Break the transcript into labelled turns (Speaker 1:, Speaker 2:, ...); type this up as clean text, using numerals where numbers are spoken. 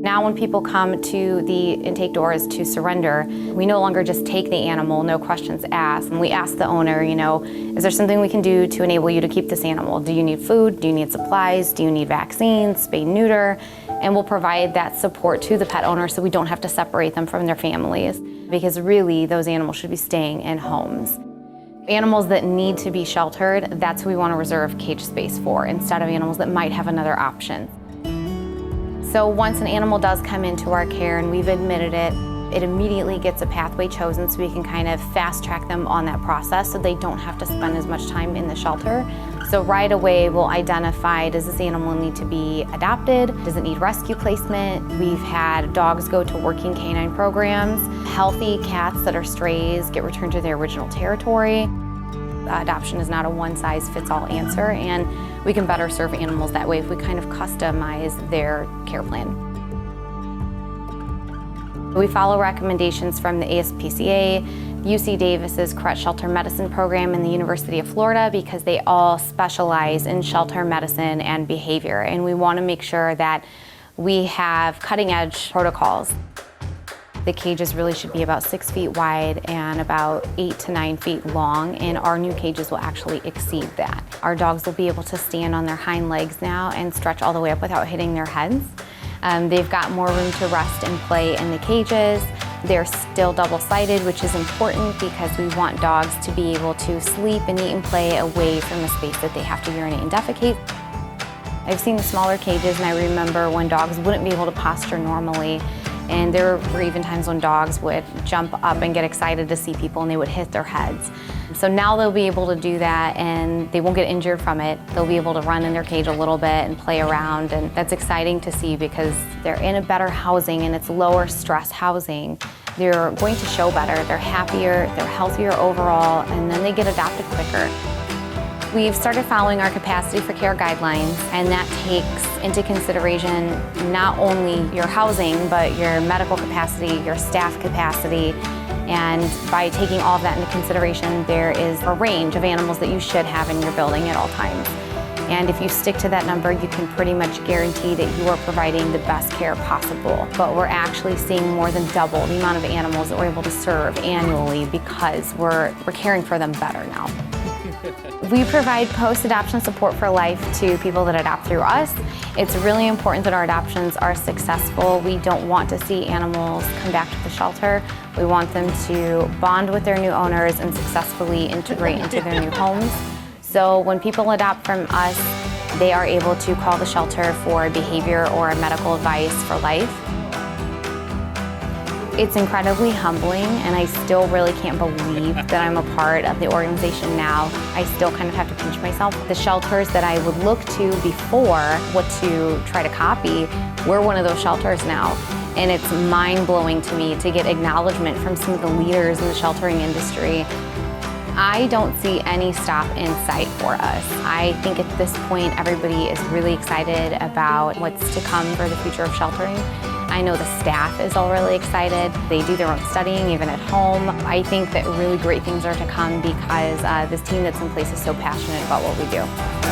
Speaker 1: Now when people come to the intake doors to surrender, we no longer just take the animal, no questions asked. And we ask the owner, is there something we can do to enable you to keep this animal? Do you need food? Do you need supplies? Do you need vaccines, spay, neuter? And we'll provide that support to the pet owner so we don't have to separate them from their families. Because really, those animals should be staying in homes. Animals that need to be sheltered, that's who we want to reserve cage space for, instead of animals that might have another option. So once an animal does come into our care and we've admitted it, it immediately gets a pathway chosen so we can kind of fast track them on that process so they don't have to spend as much time in the shelter. So right away we'll identify, does this animal need to be adopted? Does it need rescue placement? We've had dogs go to working canine programs. Healthy cats that are strays get returned to their original territory. Adoption is not a one-size-fits-all answer, and we can better serve animals that way if we kind of customize their care plan. We follow recommendations from the ASPCA, UC Davis's Crutch Shelter Medicine program, and the University of Florida because they all specialize in shelter medicine and behavior, and we want to make sure that we have cutting-edge protocols. The cages really should be about 6 feet wide and about 8 to 9 feet long, and our new cages will actually exceed that. Our dogs will be able to stand on their hind legs now and stretch all the way up without hitting their heads. They've got more room to rest and play in the cages. They're still double-sided, which is important because we want dogs to be able to sleep and eat and play away from the space that they have to urinate and defecate. I've seen the smaller cages, and I remember when dogs wouldn't be able to posture normally. And there were even times when dogs would jump up and get excited to see people and they would hit their heads. So now they'll be able to do that and they won't get injured from it. They'll be able to run in their cage a little bit and play around, and that's exciting to see because they're in a better housing and it's lower stress housing. They're going to show better, they're happier, they're healthier overall, and then they get adopted quicker. We've started following our capacity for care guidelines, and that takes into consideration not only your housing, but your medical capacity, your staff capacity, and by taking all of that into consideration, there is a range of animals that you should have in your building at all times. And if you stick to that number, you can pretty much guarantee that you are providing the best care possible. But we're actually seeing more than double the amount of animals that we're able to serve annually because we're caring for them better now. We provide post-adoption support for life to people that adopt through us. It's really important that our adoptions are successful. We don't want to see animals come back to the shelter. We want them to bond with their new owners and successfully integrate into their new homes. So when people adopt from us, they are able to call the shelter for behavior or medical advice for life. It's incredibly humbling, and I still really can't believe that I'm a part of the organization now. I still kind of have to pinch myself. The shelters that I would look to before what to try to copy, we're one of those shelters now. And it's mind-blowing to me to get acknowledgement from some of the leaders in the sheltering industry. I don't see any stop in sight for us. I think at this point everybody is really excited about what's to come for the future of sheltering. I know the staff is all really excited. They do their own studying, even at home. I think that really great things are to come because this team that's in place is so passionate about what we do.